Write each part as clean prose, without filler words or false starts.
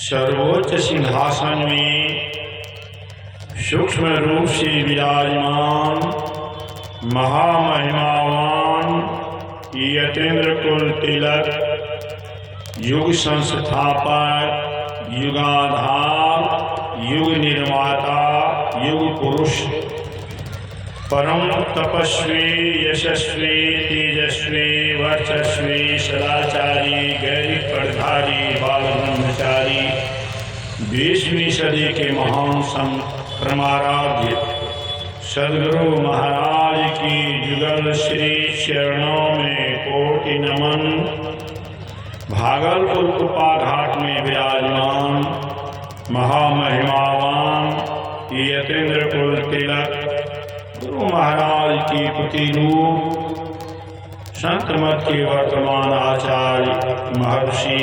सर्वोच्च सिंहासन में सूक्ष्म रूप से विराजमान महामहिमावान यतीन्द्र कुल तिलक, युग संस्थापक, युगाधार, युग निर्माता, युग पुरुष, परम तपस्वी, यशस्वी, तेजस्वी, वर्चस्वी, सदाचारी, गैरी प्रधारी, बाल ब्रह्मचारी, 20वीं सदी के महान संत परमाराध्य सद्गुरु महाराज की जुगल श्री चरणों में कोटि नमन। भागलपुर कुपा घाट में विराजमान महामहिमावान यतीन्द्र कुल तिलक गुरु महाराज की पुतिरूप संत मत के वर्तमान आचार्य महर्षि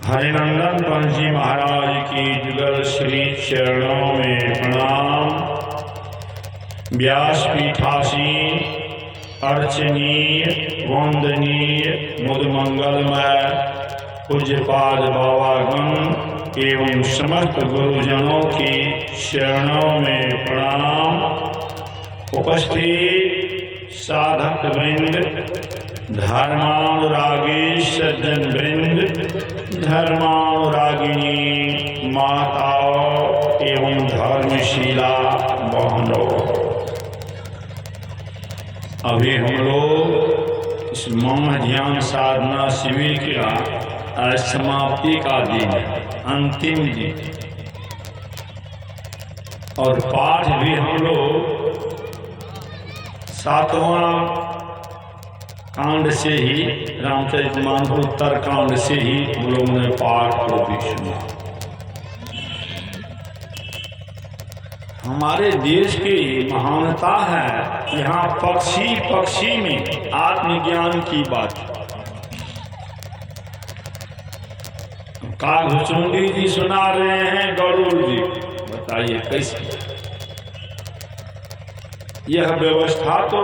हरिनंदन पंत जी महाराज की जुगल श्री चरणों में प्रणाम। व्यासपीठासीन अर्चनीय वंदनीय मुदमंगलमय पूज्यपाद बाबागण एवं समस्त गुरुजनों की चरणों में प्रणाम। उपस्थित साधक वृंद, धर्मानुरागी सज्जन वृंद, धर्मानुरागिनी माताओं एवं धर्मशीला बहनों, अभी हम लोग इस मौन ध्यान साधना शिविर का समाप्ति का दिन है, अंतिम दिन, और पाठ भी हम लोग 7वां कांड से ही रामचरितमानस उत्तर कांड से ही हम लोगों ने पाठ को भी सुना। हमारे देश की महानता है, यहाँ पक्षी पक्षी में आत्मज्ञान की बात। कागभुचुंडी जी सुना रहे हैं गरुड़ जी, बताइए कैसे? यह व्यवस्था तो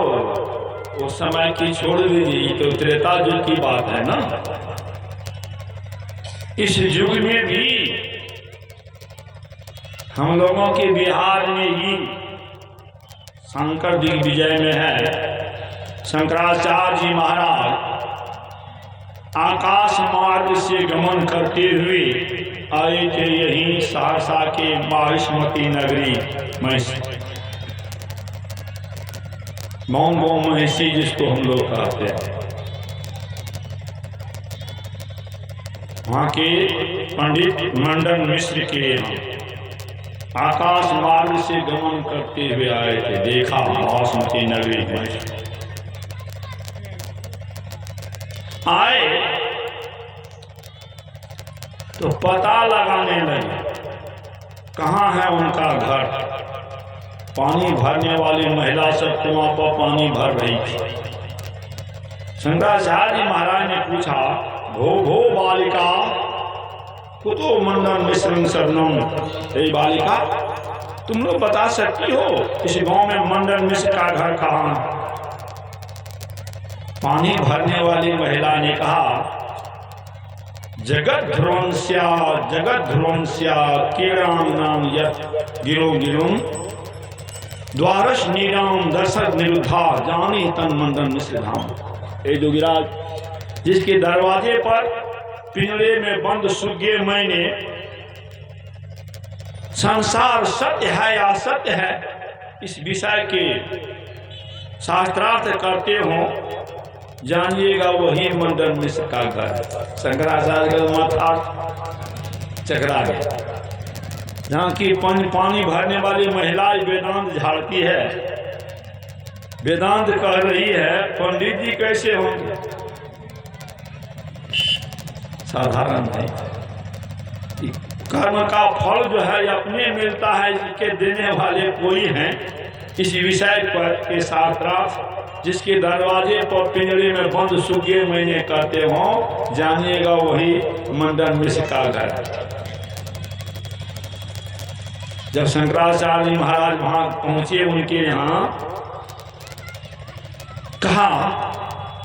उस समय की छोड़ दीजिए, तो त्रेता युग की बात है ना। इस युग में भी हम लोगों के बिहार में ही शंकर दिग्विजय में है, शंकराचार्य जी महाराज आकाश मार्ग से गमन करते हुए आए थे यही सहरसा के माहिष्मती नगरी में, मौंगो महिषी जिसको हम लोग कहते हैं। वहाँ के पंडित मंडन मिश्र के यहाँ आकाश मार्ग से गमन करते हुए आए थे, देखा बासमती नगरी में आए तो पता लगाने लगे कहाँ है उनका घर। पानी भरने वाली महिला सब कुआं पर पानी भर रही थी। शंकराचार्य महाराज ने पूछा, भो भो बालिका कुतो मंडन मिश्रम शरणम। हे बालिका, तुम लोग बता सकती हो इस गांव में मंडन मिश्र का घर कहाँ? पानी भरने वाली महिला ने कहा, जगत ध्रुवंस्या कीड़ाम नाम यत् गिरो गिरुम द्वारश नीराम दर्शक निरुद्धा जानी तन मंडन मिश्र धाम। ए जोगिराज, जिसके दरवाजे पर पिंजरे में बंद सुगे मैंने संसार सत्य है या असत्य है इस विषय के शास्त्रार्थ करते हो, जानिएगा वही मंडन मिश्र का घर है। शंकराचार्य का माथा चकरा गया। जहाँ की पानी भरने वाली महिला वेदांत झाड़ती है, वेदांत कह रही है, पंडित जी कैसे होंगे? साधारण नहीं। कर्म का फल जो है अपने मिलता है, इसके देने वाले कोई हैं। इस विषय पर के शास्त्रार्थ जिसके दरवाजे पर पिंजरे में बंद सुगे मैंने कहते हो, जानिएगा वही मंडन मिश्र का घर है। जब शंकराचार्य महाराज वहां पहुंचे, उनके यहाँ कहा,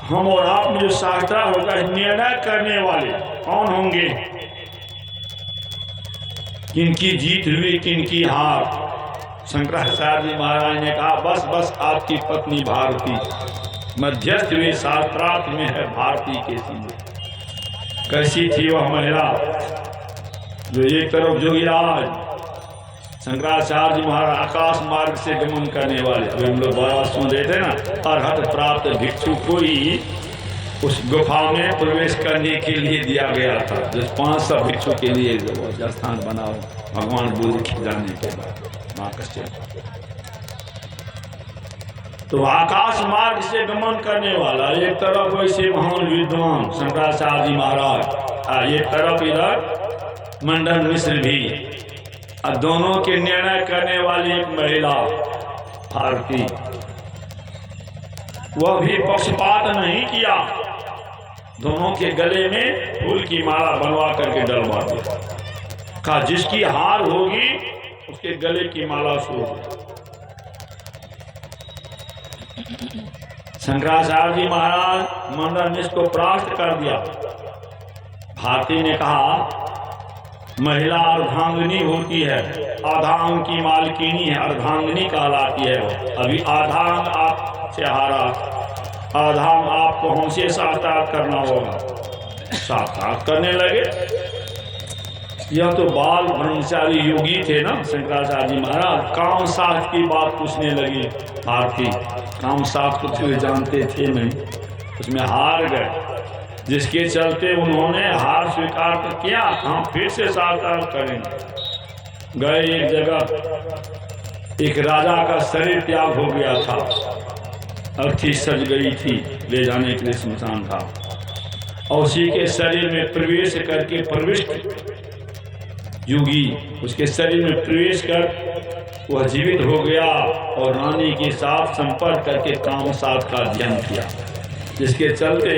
हम और आप में जो शास्त्र होगा निर्णय करने वाले कौन होंगे, किनकी जीत हुई किनकी हार? शंकराचार्य महाराज ने कहा, बस बस आपकी पत्नी भारती मध्यस्थ हुए शास्त्रार्थ में है भारती के सीधे। कैसी थी वह महिला जो एक तरफ जोगिराज शंकराचार्य महाराज आकाश मार्ग से गमन करने वाले, अभी हम लोग बड़ा सुन रहे थे ना, अर्हत प्राप्त भिक्षु को ही उस गुफा में प्रवेश करने के लिए दिया गया था, जो 500 भिक्षु के लिए स्थान बना भगवान बुद्ध के जाने के बाद। तो आकाश मार्ग से गमन करने वाला एक तरफ वैसे महान विद्वान शंकराचार्य महाराज, एक तरफ इधर मंडन मिश्र भी, और दोनों के निर्णय करने वाली एक महिला भारती। वह भी पक्षपात नहीं किया, दोनों के गले में फूल की माला बनवा करके डलवा दिया। कहा, जिसकी हार होगी उसके गले की माला शुरू। शंकराचार्य महाराज मंडन मिश्र को परास्त कर दिया। भारती ने कहा, महिला अर्धांगिनी होती है, आधांग की मालकिनी है, अर्धांगिनी कहलाती है। अभी आधांग आपसे हारा, आधांग आपको हमसे साक्षात करना होगा। साक्षात करने लगे। यह तो बाल ब्रह्मचारी योगी थे ना शंकराचार्य महाराज, काम शास्त्र की बात पूछने लगी भारती। काम शास्त्र कुछ जानते थे नहीं, उसमें हार गए, जिसके चलते उन्होंने हार स्वीकार किया। हम फिर से साकार करेंगे। गए एक जगह, एक राजा का शरीर त्याग हो गया था, अर्थी सज गई थी, ले जाने के लिए स्मशान था, और उसी के शरीर में प्रवेश करके प्रविष्ट योगी उसके शरीर में प्रवेश कर वह जीवित हो गया और रानी के साथ संपर्क करके काम साथ का ध्यान किया, जिसके चलते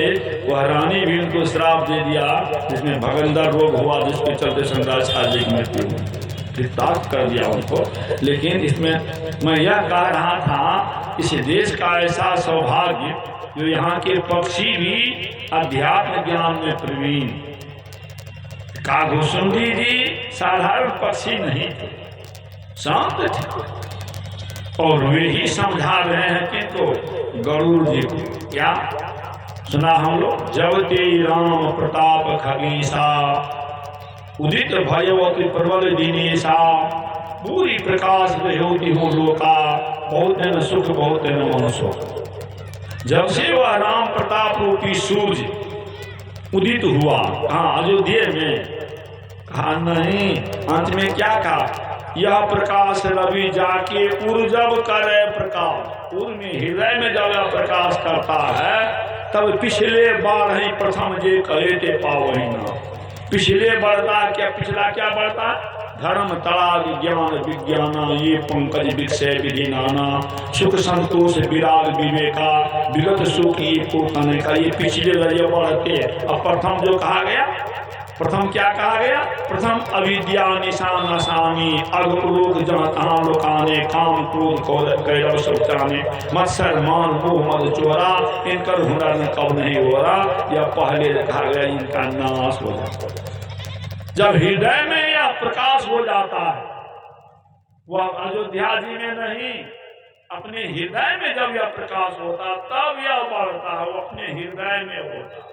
वह रानी भी उनको श्राप दे दिया, जिसमें भगंदर रोग हुआ, जिसके चलते शंकराचार्य की मृत्यु हुई, ताक कर दिया उनको। लेकिन इसमें मैं यह कह रहा था, इस देश का ऐसा सौभाग्य जो यहाँ के पक्षी भी अध्यात्म ज्ञान में प्रवीण। कागभूषुंडी जी साधारण पक्षी नहीं थे, शांत थे, और वे ही समझा रहे हैं कि तो गरुड़ जी को क्या सुना हम लोग, जब ते राम प्रताप खगेशा उदित भयवती प्रबल दिनेशा पूरी प्रकाश होती हो लोका बहुत न सुख बहुत न मनुष्य। जब से वह राम प्रताप रूपी सूर्य उदित हुआ, हाँ अयोध्या में, कहा नहीं, अंत में क्या कहा, यह प्रकाश रवि जाके उर जब करे प्रकाश, उर में हृदय में जब यह प्रकाश करता है, तब पिछले बार ही प्रथम जे कहे ते पावही ना। पिछले बढ़ता क्या, पिछला क्या बढ़ता, धर्म तड़ाग ज्ञान विज्ञाना ये पंकज विक्षय विधि नाना सुख संतोष विराग विवेका विगत सुख ये पूतन का। ये पिछले रजे बढ़ते। अब प्रथम जो कहा गया, प्रथम क्या कहा गया? प्रथम अविद्या निशान असामी अगलोक जहाँ लोकाने काम क्रोध कैरव शौचाने मत्सर मान मोह मद चोरा इनकर हुनर न कब नहीं हो रहा। या पहले कहा गया इनका नाश हो जाता। जब हृदय में यह प्रकाश हो जाता है, वह अयोध्या जी में नहीं, अपने हृदय में जब यह प्रकाश होता तब यह बढ़ता है, वो अपने हृदय में होता।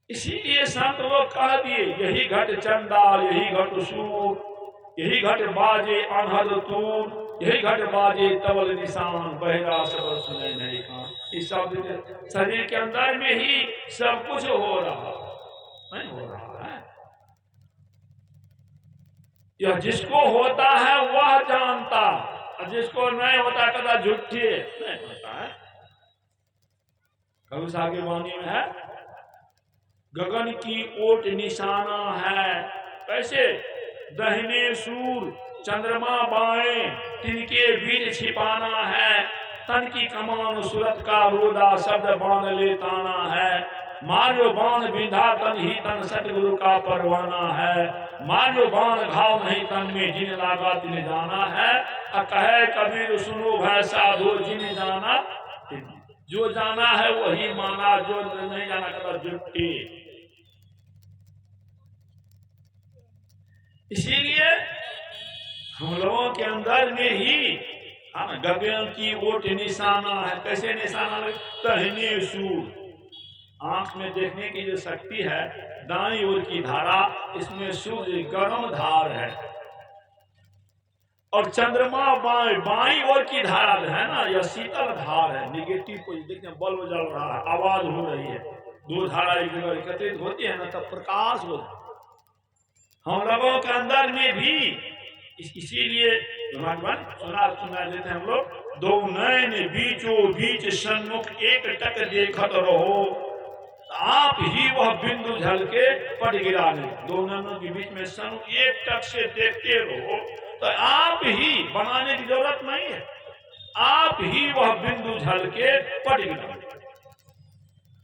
इसीलिए संत लोग कह दिए यही घट चंडाल यही घट सूर यही घट बाजे अनहद तूर यही घट बाजे तबल निशान बहरा सबल सुने नहीं कान। इस शब्द शरीर के अंदर में ही सब कुछ हो रहा नहीं हो रहा है। यह जिसको होता है वह जानता, और जिसको नहीं होता कदा झूठे नहीं होता है। कभी आगे वाणी में है गगन की ओट निशाना है। कैसे? दहिने सूर चंद्रमा बाएं तिनके बीच छिपाना है। तन की कमान सूरत का रोदा शब्द बाण लेताना है। मारो बाण बिंधा तन ही तन सतगुरु का परवाना है। मारो बाण घाव नहीं तन में जिन लागा तिन जाना है। कहे कबीर सुनो भय साधो जिन जाना, जो जाना है वही माना, जो नहीं जाना कदा झूठी। इसीलिए हम लोगों के अंदर में ही गगन की ओट निशाना है। कैसे निशाना? तहने सूर, आंख में देखने की जो शक्ति है, दाईं ओर की धारा, इसमें सूर्य गर्म धार है, और चंद्रमा बाईं ओर की धारा है ना, यह शीतल धार है। निगेटिव को देखने बल्ब जल रहा है, आवाज हो रही है, दो धारा एक जगह एकत्रित होती है ना, तब प्रकाश होता है। हम लोगों के अंदर में भी इसीलिए सुना देते हैं हम लोग। दो नैन बीचों बीच सन्मुख एक टक देखत रहो, आप ही वह बिंदु झल के पट गिरा ले। दो नैनों के बीच में सन्मुख एक टक से देखते रहो, तो आप ही बनाने की जरूरत नहीं है, आप ही वह बिंदु झल के पट गिरा।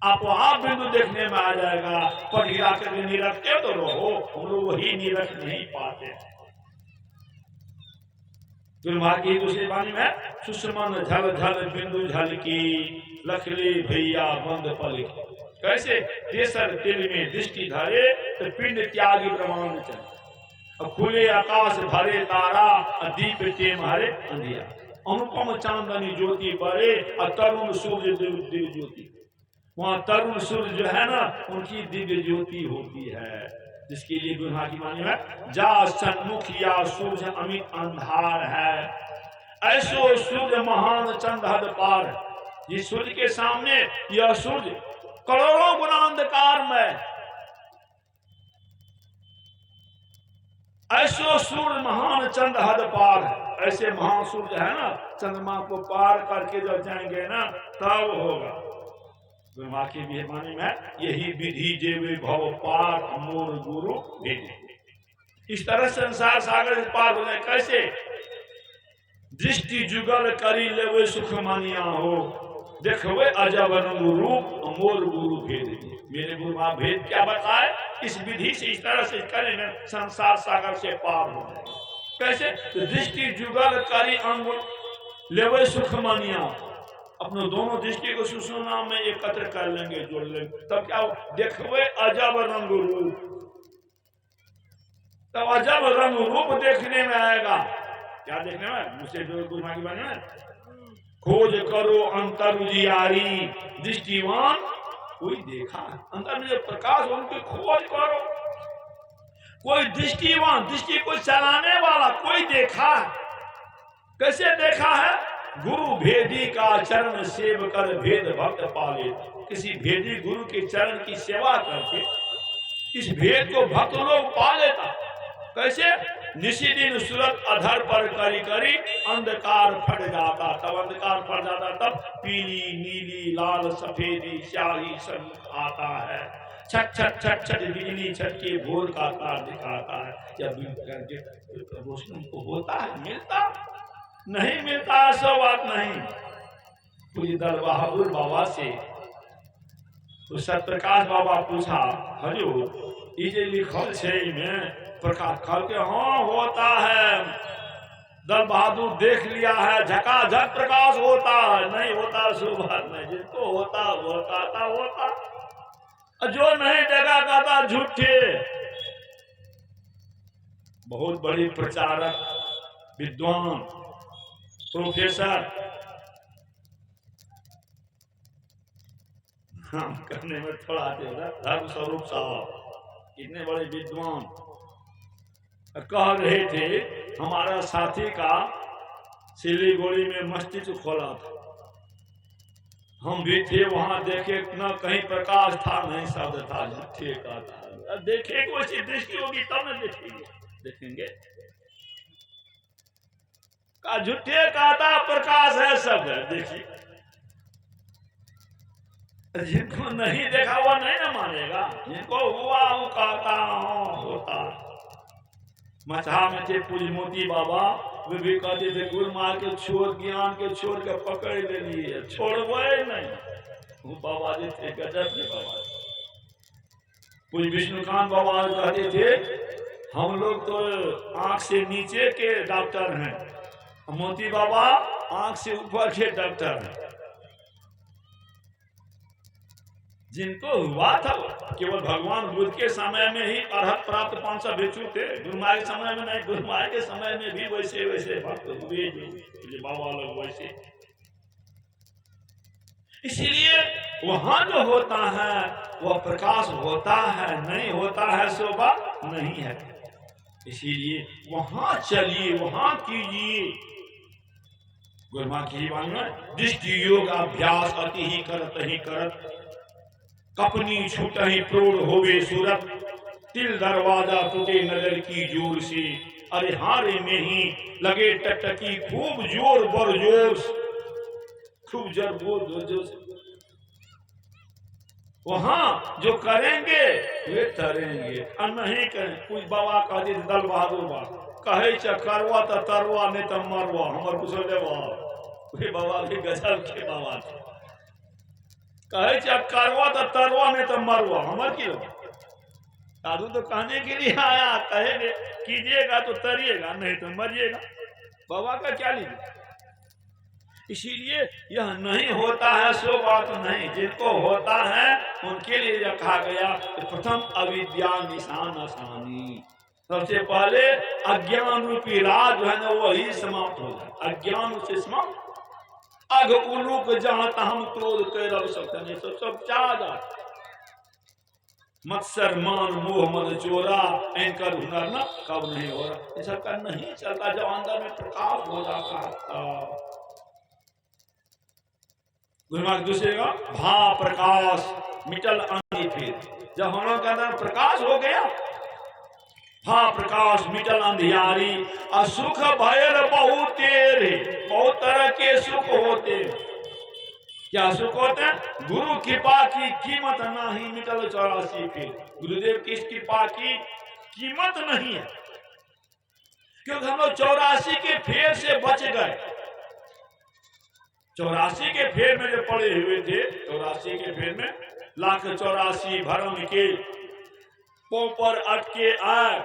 आप बिंदु देखने में आ जाएगा। पर गिरा करके निरखते तो रहो, हम लोग वही निरख नहीं पाते। की दूसरी वाणी में सुषमन झल झल बिंदु झल की लखले भैया बंद पल की। कैसे? तेसर तिल में दृष्टि धरे तो पिंड त्यागी प्रमाण चले। खुले आकाश भरे तारा दीप टेम हरे अंधिया। अनुपम चांदनी ज्योति बरे और तरुण सूर्य दिव्य ज्योति। वहाँ तरुण सूर्य जो है ना, उनकी दिव्य ज्योति होती है, जिसके लिए गुरहा की वाणी है जा सन्मुख या सूर्य अमित अंधार है। ऐसो सूर्य महान चंदहद पार। जिस सूर्य के सामने यह सूर्य करोड़ों गुना अंधकार में, ऐसो सूर्य महान चंदहद पार। ऐसे महान सूर्य है ना, चंद्रमा को पार करके जब जाएंगे ना तब होगा। गुरुमा की मेहरबानी में यही विधि जेवे भव पार मोर गुरु भेजे। इस तरह संसार सागर से पार हो जाए। कैसे? दृष्टि जुगल करी लेवे सुख मानिया हो, देखवे अजब रंग रूप मोर गुरु भेद। मेरे गुरुमा भेद क्या बताए? इस विधि से इस तरह से करेंगे संसार सागर से पार हो जाए। कैसे? तो दृष्टि जुगल करी अंगुल लेवे सुख मानिया, अपने दोनों दृष्टि को सुषुम्ना में एकत्र कर लेंगे, जोड़ लेंगे, तब क्या देखवे अजब रंग रूप। तब अजब रंग रूप देखने में आएगा। क्या देखने में? मुझसे जो गुरुमा की बात है, खोज करो अंतर उजियारी दृष्टिवान कोई देखा। अंतर में जो प्रकाश उनकी खोज करो, कोई दृष्टिवान, दृष्टि को चलाने वाला कोई देखा। कैसे देखा है? गुरु भेदी का चरण सेव कर भेद भक्त पाले। किसी भेदी गुरु के चरण की सेवा करके इस भेद को भक्त लोग पा लेता। कैसे? निशी दिन सूरत अधर पर करी करी अंधकार फट जाता, तब अंधकार फट जाता, तब पीली नीली लाल सफेदी स्याही सम्मुख आता है। छट छट छट छट बिजली छटके भोर का तार दिखाता है। जब रोशनी को होता है, मिलता नहीं मिलता, ऐसा बात नहीं। पूरी दल बहादुर बाबा से तो सत्यप्रकाश बाबा पूछा, हजूर ये जे लिखल छे में प्रकाश खल के हाँ होता है। दल बहादुर देख लिया है, झकाझक प्रकाश होता है, नहीं होता सो बात नहीं। जिसको होता वो कहता होता, जो नहीं देखा कहता झूठे। बहुत बड़ी प्रचारक, विद्वान, प्रोफेसर, हम करने में थोड़ा धर्म स्वरूप साहब इतने बड़े विद्वान कह रहे थे, हमारा साथी का सिलीगुड़ी में मस्जिद खोला था, हम भी थे वहां, देखे न कहीं प्रकाश था नहीं शब्द था, झूठे का था। देखे कोई दृष्टि होगी तब न देखेंगे का झूठे का था, प्रकाश है सब है। देखिए जिनको नहीं देखा वो नहीं ना मानेगा, जिनको हुआ वो कहता होता। मछहा में थे पूज मोती बाबा, वे भी कहते थे गुरु मार के छोड़, ज्ञान के छोड़ के पकड़ ले लिए, छोड़वे नहीं। वो बाबा जी थे गजब के बाबा। पूज विष्णुकांत बाबा कहते थे हम लोग तो आंख से नीचे के डॉक्टर हैं, मोती बाबा आंख से ऊपर के डॉक्टर हैं। जिनको हुआ था केवल भगवान बुद्ध के समय में ही अरहत प्राप्त 500 भिक्षु थे, गुरुमाई के समय में नहीं। गुरुमाई के समय में भी वैसे वैसे भक्त हुए जो बाबा लोग वैसे। इसीलिए वहां जो होता है वह प्रकाश होता है, नहीं होता है शोभा नहीं है। इसीलिए वहां चलिए, वहां कीजिए। गुरुमा की बात, दृष्टि योग अभ्यास अति ही करत कपनी छूट ही प्रोढ़ होवे सूरत, तिल दरवाजा टूटे नजर की जोर से, अरे हारे में ही लगे टकटकी खूब जोर बर जोर, खूब जोर से। वहां जो करेंगे वे तरेंगे, और नहीं करें। कुछ बाबा कहते दल बहादुर बाबा कहे करवा तो तरवा नहीं तो मरवा, हमार कुशल बाबा भी गजब के बाबा थे। कहे करवा तो तरवा नहीं तो मरवा, हमार की साधु तो कहने के लिए आया, कहेंगे कीजिएगा तो तरिएगा, नहीं तो मरिएगा। बाबा का क्या लीजिए। इसीलिए यह नहीं होता है सो बात नहीं, जिनको होता है उनके लिए रखा गया प्रथम अविद्या निशान आसानी। सबसे पहले अज्ञान रूपी राज जो है ना वही समाप्त हो जाए। अज्ञान से समाप्त, अघ उलूक जहां हम क्रोध कर सकते नहीं, सब चाह जाए। मत्सर मान मोह मद चोरा, एंकर हुनर न कब नहीं हो रहा, ये सब का नहीं चलता। जब अंदर में प्रकाश हो जाता है गुरुमार्ग दूसरे का भा प्रकाश मिटल अंधी। फिर जब हम लोग के अंदर प्रकाश हो गया, भा प्रकाश मिटल अंधियारी, असुख भयल बहुत तेरे, बहुत तरह के सुख होते। क्या सुख होते हैं? गुरु कृपा की कीमत नहीं, मिटल 84 फिर। गुरुदेव की कृपा की कीमत नहीं है, क्योंकि हम लोग 84 के फेर से बच गए। 84 के फेर में जो पड़े हुए थे, 84 के फेर में लाख 84 भरम के पर अटके आए।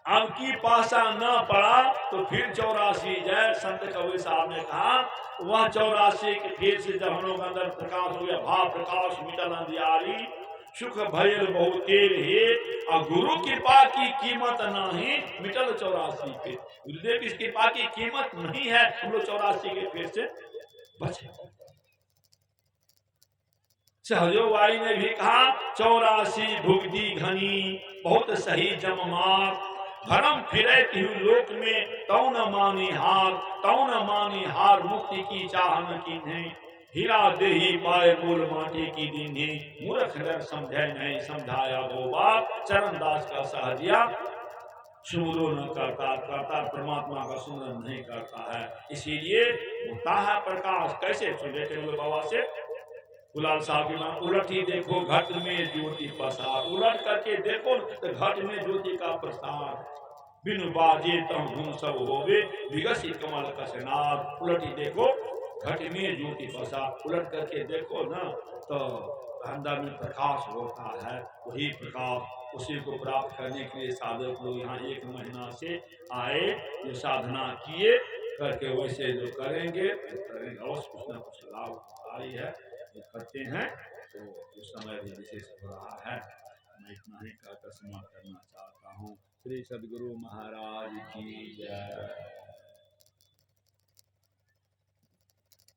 अब की पासा न पड़ा तो फिर 84 जाए। संत कबीर साहब ने कहा वह 84 के फिर से जब हम लोग अंदर प्रकाश हो गया, भाव प्रकाश मिटल अंधियारी, सुख भयल बहुत तेर है, और गुरु कृपा की कीमत नहीं, मिटल 84 पे। गुरुदेव की कृपा की कीमत नहीं है, हम लोग 84 के फिर से बचे। सहजोबाई ने भी कहा 84 भुगती घनी, बहुत सही जममार, भरम फिरे लोक में तौ न मानी हार, तौ न मानी हार, मुक्ति की चाहन की नहीं, हीरा देही पाए मूल माटी की दीनी, मूर्ख नर समझे नहीं, समझाया वो बात। चरणदास का सहजिया सुमरो न करता, करता परमात्मा का सुमरन नहीं करता है। इसीलिए होता है प्रकाश। कैसे सुने थे बाबा से गुलाल साहब की मां, उलट ही देखो घट में ज्योति प्रसार, उलट करके देखो तो घट में ज्योति का प्रसार। बिनु बाजे तम धुन सब होवे, विगसी कमल कसनार। उलट ही देखो घट में ज्योति प्रसार, उलट करके देखो ना तो अंदर में प्रकाश होता है। वही प्रकाश, उसी को प्राप्त करने के लिए साधक लोग यहाँ 1 महीना से आए, जो साधना किए करके वैसे जो करेंगे अवश्य कुछ न कुछ लाभ होता ही है। जो करते हैं तो उस समय भी विशेष हो रहा है। मैं इतना ही कहकर समाप्त करना चाहता हूँ। श्री सद्गुरु महाराज की जय।